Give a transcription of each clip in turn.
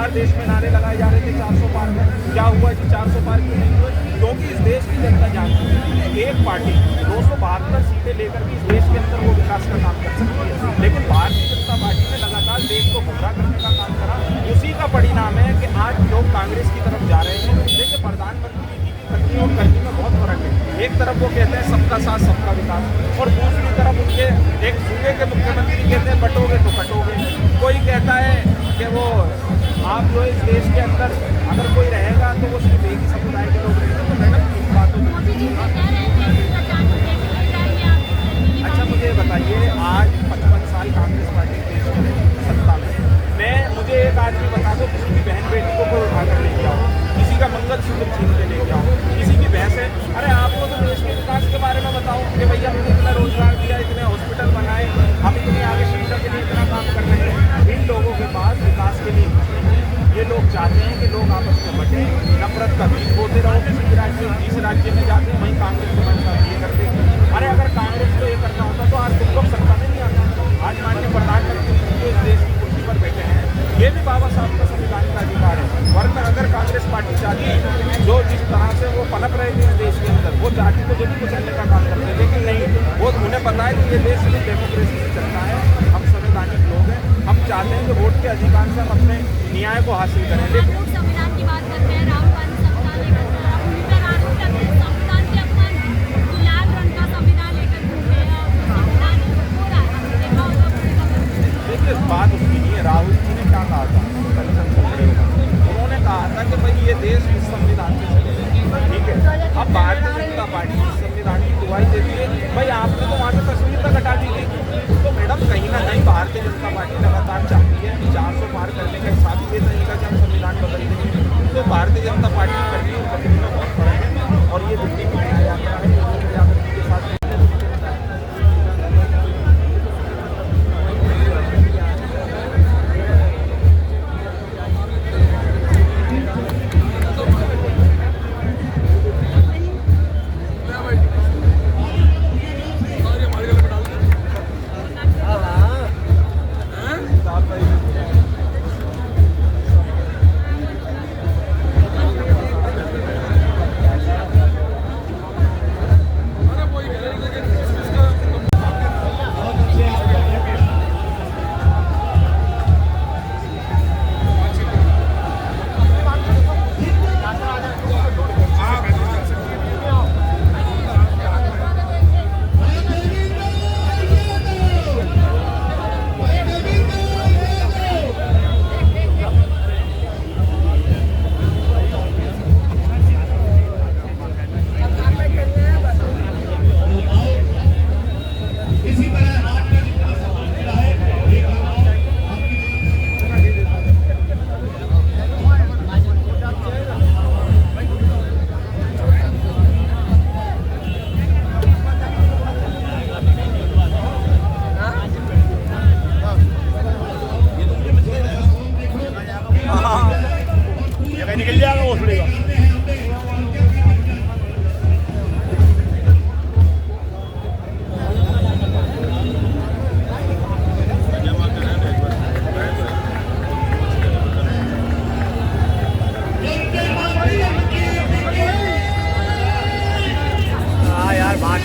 बार देश में नारे लगाए जा रहे थे 400 पार में, क्या हुआ जी 400 पार क्यों नहीं हुए? क्योंकि इस देश की जनता जानती है कि एक पार्टी 272 सीटें लेकर भी इस देश के अंदर वो विकास का काम कर सकती है, लेकिन भारतीय जनता पार्टी ने लगातार देश को गुमराह करने का काम करा। उसी का परिणाम है कि आज लोग कांग्रेस की तरफ जा रहे हैं। देखिए प्रधानमंत्री की करनी और करनी में बहुत फर्क है। एक तरफ वो कहते हैं सबका साथ सबका विकास, और दूसरी तरफ उनके एक सूबे के मुख्यमंत्री कहते हैं बटोगे तो कटोगे। कोई कहता है कि वो आप जो इस देश के अंदर अगर कोई रहेगा तो वो सिर्फ एक ही समुदाय के लोग रहेंगे। तो मैडम इन बातों में अच्छा मुझे बताइए, आज 55 साल कांग्रेस पार्टी देश में सत्ता में, मुझे एक आदमी बता दो किसी की बहन बेटी को कोई उठाकर ले जाओ, किसी का मंगलसूत्र छीन के ले जाओ, किसी की भैंस है, अरे आपको तो देश के विकास के बारे में बताओ कि भैया हमने इतना रोजगार दिया, इतने हॉस्पिटल बनाए, हम इतनी आगे शिक्षा के लिए इतना काम कर रहे हैं। इन लोगों के पास विकास के लिए ये लोग चाहते हैं कि लोग आपस में बटे, नफरत का बीज बोते रहो। किसी राज्य जिस राज्य में जाते हैं वहीं कांग्रेस को मनसा ये करते हैं। अरे अगर कांग्रेस को ये करना होता तो आज तुम लोग सत्ता में नहीं आता। आज माननीय प्रधानमंत्री जो इस देश की कुर्सी पर बैठे हैं, ये भी बाबा साहब का संविधान का अधिकार है। वरना अगर कांग्रेस पार्टी चाहती जो जिस तरह से वो पनप रहे थे देश के अंदर, वो चाहती तो जो भी कुचलने का काम करते, लेकिन नहीं, वो उन्हें पता है कि ये देश सिर्फ डेमोक्रेसी से चलता है, हम संवैधानिक लोग हैं, हम चाहते हैं कि वोट के अधिकार से हम अपने न्याय को हासिल करें। लेकिन संविधान की बात करते हैं, राहुल गांधी संविधान के अपन गुलाब रंग का संविधान लेकर घूमते हैं, संविधान हो रहा है। देखिए बात उसकी नहीं है। राहुल जी ने क्या कहा था, उन्होंने कहा था कि भाई ये देश इस संविधान से चलेगा, ठीक है। अब भारतीय जनता पार्टी इस संविधान की दुहाई देती है, भाई आपने तो वहाँ से तस्वीर तक हटा दी थी। तो मैडम कहीं ना कहीं भारतीय जनता पार्टी लगातार चाहती है कि 400 पार करने का हिसाब ये तरीका कि हम संविधान बदल देंगे। तो भारतीय जनता पार्टी करनी और बदलने में बहुत फर्क है, और ये दिल्ली में यात्रा है के साथ निकल जाएगा वो थोड़ी यार बात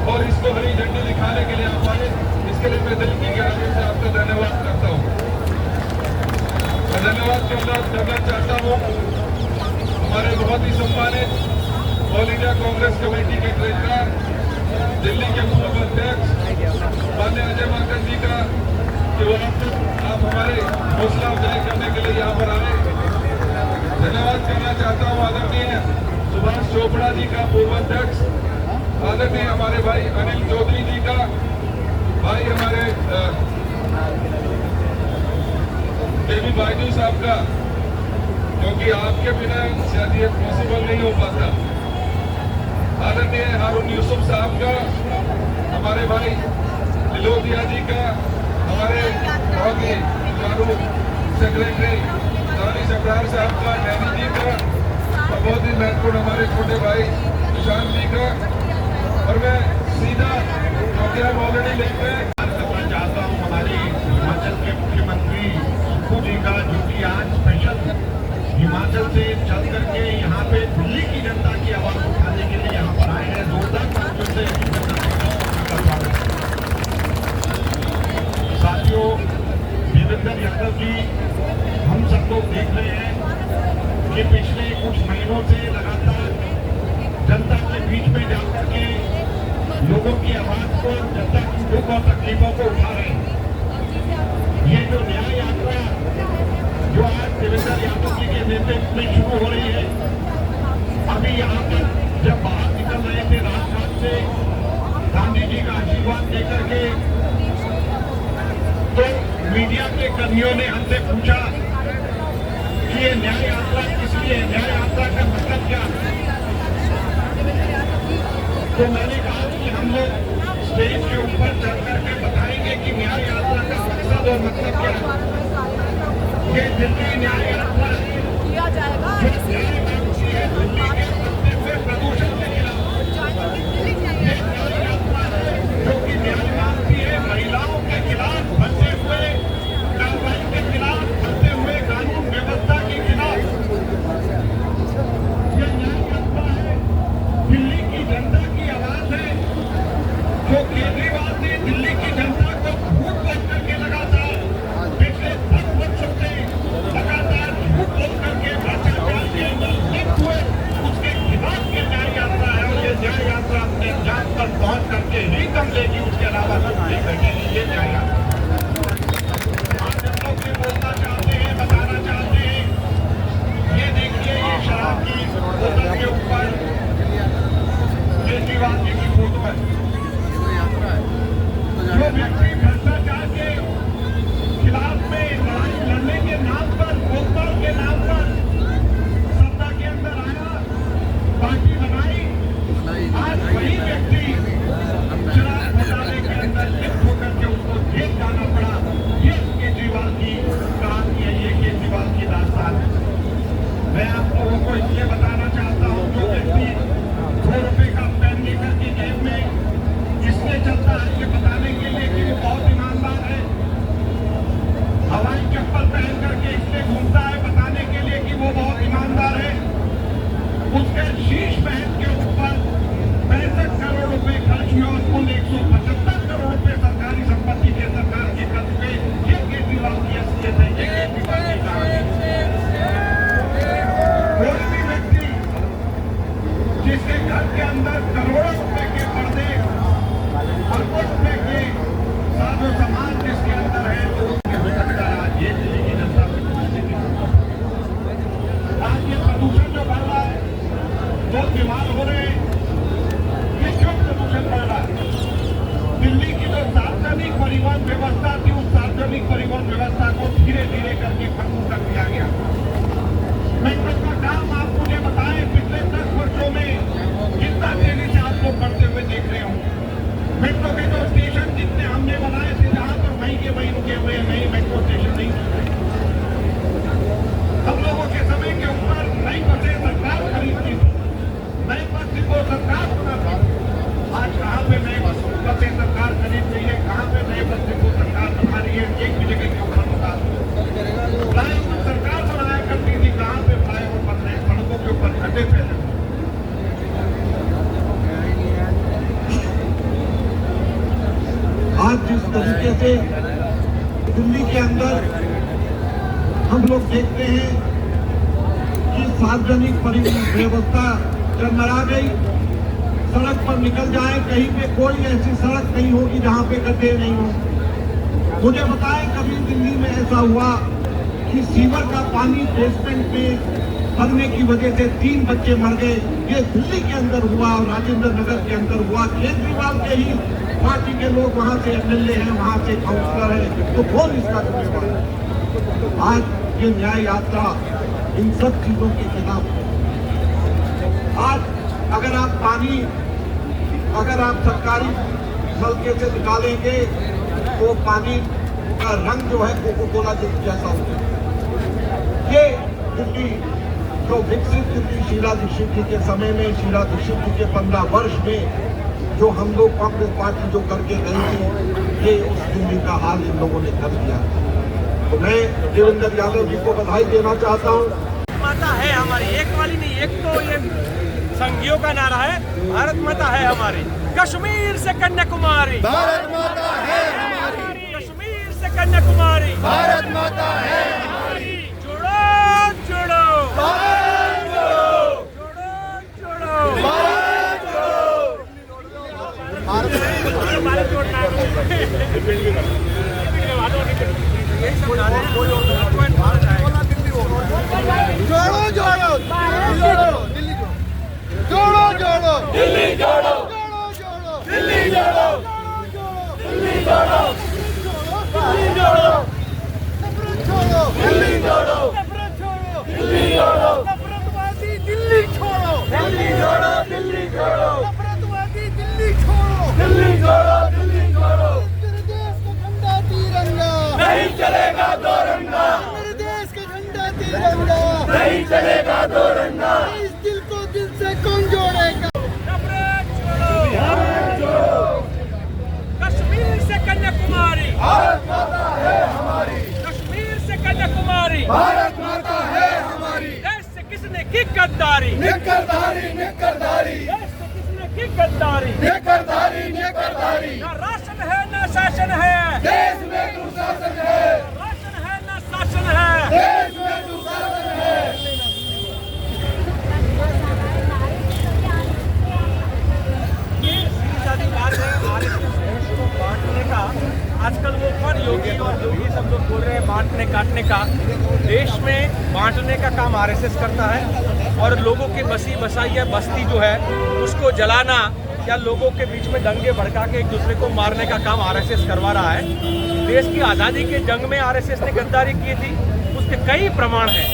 और इसको हरी झंडी दिखाने के लिए आह्वानित, इसके लिए मैं दिल की गहराई से आपका धन्यवाद करता हूँ। मैं धन्यवाद करना चाहता हूँ हमारे बहुत ही सम्मानित ऑल इंडिया कांग्रेस कमेटी के ट्रेजरर, दिल्ली के पूर्व अध्यक्ष माननीय अजय माकन जी का कि वो आप हमारे हौसला अफजाई करने के लिए यहाँ पर आए। धन्यवाद करना चाहता हूँ आदरणीय सुभाष चोपड़ा जी का, पूर्व अध्यक्ष, आदरणीय हमारे भाई अनिल चौधरी जी का, भाई हमारे देवी बायजू साहब का, क्योंकि आपके बिना शायद ये पॉसिबल नहीं हो पाता। आदरणीय हारून यूसुफ साहब का, हमारे भाई लिलोदिया जी का, हमारे बहुत ही चारू सेक्रेटरी रानी सबरार साहब का, नैनी जी का, और बहुत ही महत्वपूर्ण हमारे छोटे भाई निशान जी का। और मैं सीधा क्योंकि हम ऑलरेडी लेट में करना चाहता हूँ हमारे हिमाचल के मुख्यमंत्री सुक्खू जी का, जो कि आज स्पेशल हिमाचल से चल करके यहाँ पे दिल्ली की जनता की आवाज उठाने के लिए यहाँ पर आए हैं। जोरदार तालियों से उनका स्वागत। साथियों, देवेंद्र यादव जी, हम सब लोग देख रहे हैं कि पिछले कुछ महीनों से लगातार जनता के बीच में जाकर के लोगों की आवाज को, जनता की दुख और तकलीफों को उठा रहे हैं। ये जो न्याय यात्रा जो आज देवेंद्र यादव जी के नेतृत्व में शुरू हो रही है, अभी यहाँ पर जब बाहर निकल रहे थे राजघाट से गांधी जी का आशीर्वाद लेकर के, तो मीडिया के कर्मियों ने हमसे पूछा कि ये न्याय यात्रा किस लिए, न्याय यात्रा का मतलब क्या है। तो मैंने कहा कि हम लोग स्टेज के ऊपर चढ़ करके बताएंगे कि न्याय यात्रा का मकसद और मतलब क्या है। ये दिल्ली न्याय यात्रा किया जाएगा दिल्ली के बढ़ते हुए प्रदूषण के खिलाफ, ये न्याय यात्रा है जो कि न्याय मांगती है महिलाओं के खिलाफ बनते हुए कार्रवाई के खिलाफ, बनते हुए कानून व्यवस्था के खिलाफ। ये न्याय यात्रा है दिल्ली की जनता की आवाज है, जो केजरीवाल ने दिल्ली की जनता को झूठ बोल करके लगातार पिछले 10 वर्षों से लगातार झूठ बोल करके भ्रष्टाचार के अंदर लिप्त हुए, उसके खिलाफ ये न्याय यात्रा है। और ये न्याय यात्रा अपने जान पर पहुंच करके ही दम लेगी, उसके अलावा कुछ नहीं करेगी। ये न्याय यात्रा आज हम लोग ये बोलना चाहते हैं, बताना चाहते हैं। ये देखिए, ये शराब की बोतल के ऊपर केजरीवाल जी की फोटो है। जो व्यक्ति भ्रष्टाचार के खिलाफ में लड़ाई लड़ने के नाम पर, लोकपाल के नाम पर सत्ता के अंदर आया, पार्टी बनाई, आज वही व्यक्ति शराब घोटाले के अंदर लिप्त होकर के उसको जेल जाना पड़ा। ये केजरीवाल की कहानी है, ये केजरीवाल की दास्तान है। मैं आप लोगों को इसलिए बताना चाहता हूँ, जो व्यक्ति 2 रुपए का पेन लेकर के जेब में इसलिए चलता है ये बताने के लिए कि वो बहुत ईमानदार है। हवाई चप्पल पहन करके इसलिए घूमता है बताने के लिए कि वो बहुत ईमानदार है। उसके शीश महल के ऊपर 65 करोड़ रुपए खर्च हुए और कुल 175 करोड़ रुपए सरकारी संपत्ति के सरकार के खर्च पे। ये केजरीवाल की असलियत है, ये केजरीवाल की कहानी है। कोई भी व्यक्ति जिसके घर के अंदर करोड़ों रुपए के पर्दे, अरबों रुपए के साजो सामान जिसके अंदर है, तो उसके हो सकता है आज ये दिल्ली की जनता आज ये प्रदूषण जो बढ़ रहा है, लोग बीमार हो रहे हैं। ये क्यों प्रदूषण बढ़ रहा है? दिल्ली की जो सार्वजनिक परिवहन व्यवस्था थी, उस सार्वजनिक परिवहन व्यवस्था को धीरे धीरे करके खत्म कर दिया गया। मेट्रो का काम आप मुझे बताएं, पिछले 10 वर्षों में कितना तेजी से आप लोग बढ़ते हुए देख रहे होंगे। मेट्रो के जो स्टेशन जितने हमने बनाए थे, जहां पर वहीं के वहीं रुके हुए नए मेट्रो स्टेशन नहीं बन रहे। हम लोगों के समय के ऊपर नई बसें सरकार खरीदती थी, नई बस को सरकार बनाती थी। आज कहाँ पे नए बसें सरकार खरीद रही है, कहाँ पे नए बस को सरकार बना रही है। एक भी जगह के ऊपर बता फ्लाईओवर सरकार बनाया करती थी, कहाँ पे फ्लाईओवर बन रहे, सड़कों के ऊपर खड्डे फैले। आज जिस तरीके से दिल्ली के अंदर हम लोग देखते हैं कि सार्वजनिक परिवहन व्यवस्था चरमरा गई, सड़क पर निकल जाए, कहीं पे कोई ऐसी सड़क नहीं होगी जहां पे गड्ढे नहीं हो। मुझे बताएं कभी दिल्ली में ऐसा हुआ कि सीवर का पानी बेसमेंट में भरने की वजह से 3 बच्चे मर गए? ये दिल्ली के अंदर हुआ और राजेंद्र नगर के अंदर हुआ। केजरीवाल के ही पार्टी के लोग वहां से एमएलए हैं, वहां से काउंसलर है, तो कौन इसका जिम्मेदार है? आज ये न्याय यात्रा इन सब चीजों के खिलाफ है। आज अगर आप सरकारी नलके से निकालेंगे तो पानी का रंग जो है कोको कोला जैसा होगा। ये दिल्ली जो विकसित दिल्ली शीला दीक्षित जी के समय में, शीला दीक्षित जी के 15 वर्ष में जो हम लोग कांग्रेस पार्टी जो करके गई थी, ये उस दिल्ली का हाल इन लोगों ने कर दिया। तो मैं देवेंद्र यादव जी को बधाई देना चाहता हूँ। माता है हमारी, एक वाली नहीं, एक तो ये संघियों का नारा है, भारत माता है हमारी। कश्मीर से कन्याकुमारी भारत माता है हमारी, कश्मीर से कन्याकुमारी भारत माता है हमारी। जोड़ो जोड़ो भारत जोड़ो, जोड़ो जोड़ो भारत जोड़ो। भारत जोड़ना यही सब नारे हैं। भारत आएगा। जोड़ो जोड़ो दिल्ली जोड़ो, जोड़ो जोड़ो दिल्ली जोड़ो, जोड़ो जोड़ो दिल्ली जोड़ो, दिल्ली जोड़ो, दिल्ली जोड़ो, दिल्ली जोड़ो, दिल्ली जोड़ो, नफरतवादी दिल्ली छोड़ो, दिल्ली जोड़ो, दिल्ली जोड़ो, नफरतवादी दिल्ली छोड़ो, दिल्ली जोड़ो, दिल्ली जोड़ो। मेरे देश का झंडा तिरंगा नहीं चलेगा, दो रंगा। मेरे देश का झंडा तिरंगा नहीं चलेगा, दो रंगा। इस दिल को दिल से कौन जोड़ेगा? कश्मीर से कन्याकुमारी भारत माता है हमारी, कश्मीर से कन्याकुमारी भारत माता है हमारी। देश से किसने की गद्दारी, निकरधारी निकरधारी, देश से किसने की गद्दारी। निकरधारी निकरधारी। ना राशन है ना शासन है, देश में दुशासन है, राशन है ना शासन है। देश में दुशासन है। ये सीधी सादी बात है, आरएसएस को बांटने का। आजकल वो कौन योगी और योगी सब लोग बोल रहे हैं बांटने काटने का। देश में बांटने का काम आरएसएस करता है और लोगों के बसी बसाई बस्ती जो है उसको जलाना या लोगों के बीच में दंगे भड़का के एक दूसरे को मारने का काम आरएसएस करवा रहा है। देश की आज़ादी के जंग में आरएसएस ने गद्दारी की थी, उसके कई प्रमाण हैं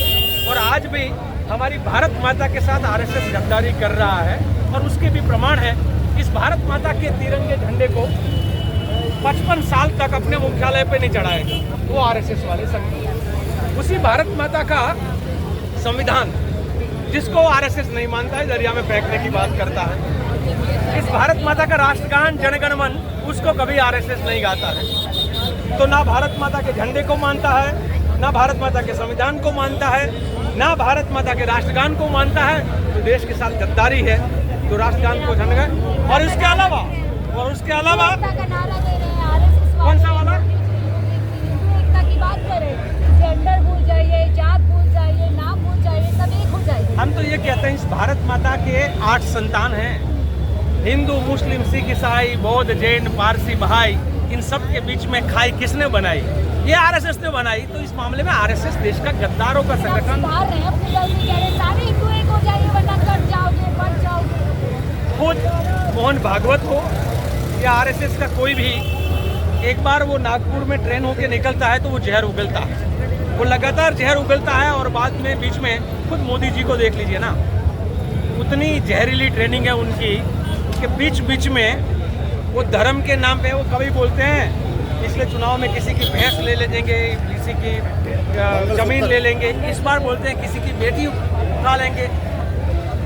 और आज भी हमारी भारत माता के साथ आरएसएस गद्दारी कर रहा है और उसके भी प्रमाण है। इस भारत माता के तिरंगे झंडे को 55 साल तक अपने मुख्यालय पे नहीं चढ़ाएगा वो आरएसएस वाले संघ। उसी भारत माता का संविधान जिसको आरएसएस नहीं मानता है दरिया में फेंकने की बात करता है। इस भारत माता का राष्ट्रगान जन गण मन उसको कभी आरएसएस नहीं गाता है। तो ना भारत माता के झंडे को मानता है, ना भारत माता के संविधान को मानता है, ना भारत माता के राष्ट्रगान को मानता है। तो देश के साथ गद्दारी है, तो राष्ट्रगान को झंडा और उसके अलावा कौन सा वाला एकता की बात करें, जेंडर भूल जाइए, जात भूल जाइए, नाम भूल जाइए, सब एक हो जाइए। हम तो ये कहते हैं इस भारत माता के 8 संतान हैं, हिंदू मुस्लिम सिख ईसाई बौद्ध जैन पारसी बहाई, इन सब के बीच में खाई किसने बनाई? ये आरएसएस ने बनाई। तो इस मामले में आरएसएस देश का गद्दारों का संगठन। सारे हिंदू एक हो जाइए वरना कट जाओगे, बच जाओगे। खुद मोहन भागवत हो या आरएसएस का कोई भी, एक बार वो नागपुर में ट्रेन होके निकलता है तो वो जहर उगलता है, वो लगातार जहर उगलता है और बाद में बीच में खुद मोदी जी को देख लीजिए ना, उतनी जहरीली ट्रेनिंग है उनकी कि बीच में वो धर्म के नाम पे वो कभी बोलते हैं पिछले चुनाव में किसी की भैंस ले लेंगे, किसी की जमीन ले लेंगे, इस बार बोलते हैं किसी की बेटी उठा लेंगे।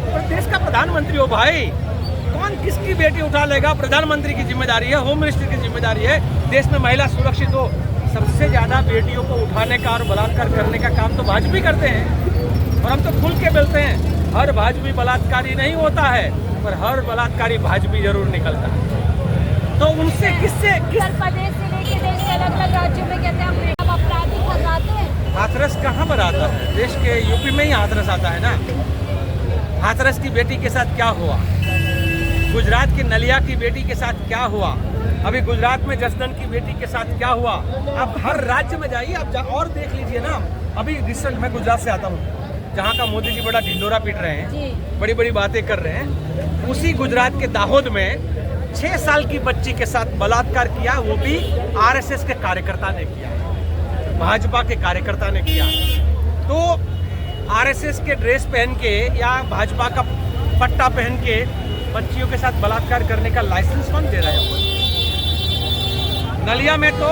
पर देश का प्रधानमंत्री हो भाई, कौन किसकी बेटी उठा लेगा? प्रधानमंत्री की जिम्मेदारी है, होम मिनिस्टर की जिम्मेदारी है देश में महिला सुरक्षित हो। सबसे ज़्यादा बेटियों को उठाने का और बलात्कार करने का काम तो भाजपा करते हैं और हम तो खुल के बोलते हैं हर भाजपा बलात्कारी नहीं होता है, पर हर बलात्कारी भाजपा जरूर निकलता है। तो उनसे किससे उत्तर प्रदेश से लेके देश के अलग अलग राज्यों में कहते हैं हम अपराधी खतराते हैं। हाथरस कहाँ पर आता है? देश के यूपी में ही हाथरस आता है ना। हाथरस की बेटी के साथ क्या हुआ, गुजरात की नलिया की बेटी के साथ क्या हुआ, अभी गुजरात में जसदन की बेटी के साथ क्या हुआ। आप हर राज्य में जाइए, आप और देख लीजिए ना। अभी रिसेंट मैं गुजरात से आता हूँ, जहाँ का मोदी जी बड़ा ढिंडोरा पीट रहे हैं, बड़ी बड़ी बातें कर रहे हैं। उसी गुजरात के दाहोद में 6 साल की बच्ची के साथ बलात्कार किया, वो भी आरएसएस के कार्यकर्ता ने किया, भाजपा के कार्यकर्ता ने किया। तो आरएसएस के ड्रेस पहन के या भाजपा का पट्टा पहन के बच्चियों के साथ बलात्कार करने का लाइसेंस कौन दे रहा है? नलिया में तो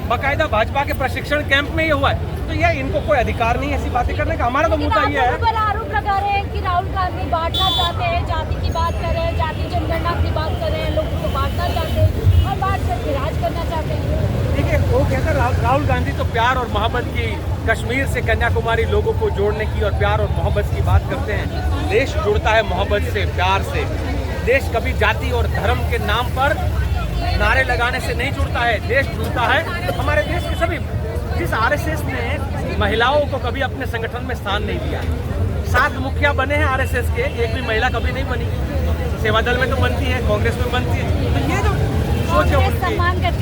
बकायदा भाजपा के प्रशिक्षण कैंप में ये हुआ है। तो ये इनको कोई अधिकार नहीं ऐसी बातें करने का। हमारा तो मुद्दा ये है, पर आरोप लगा रहे हैं कि राहुल गांधी बांटना चाहते हैं, जाति की बात कर रहे हैं, जाति जनगणना की बात कर रहे हैं, लोगों को बांटना चाहते हैं और बांट करके राज करना चाहते हैं। ठीक है, वो कहते हैं राहुल गांधी तो प्यार और मोहब्बत की, कश्मीर से कन्याकुमारी लोगों को जोड़ने की और प्यार और मोहब्बत की बात करते हैं। देश जुड़ता है मोहब्बत से, प्यार से। देश कभी जाति और धर्म के नाम पर नारे लगाने से नहीं जुड़ता है। देश जुड़ता है हमारे देश के सभी। जिस आरएसएस ने महिलाओं को कभी अपने संगठन में स्थान नहीं दिया, 7 मुखिया बने हैं आरएसएस के, एक भी महिला कभी नहीं बनी। सेवा दल में तो बनती है, कांग्रेस में बनती है। तो ये जो सोच है कांग्रेस उनकी, सम्मान करती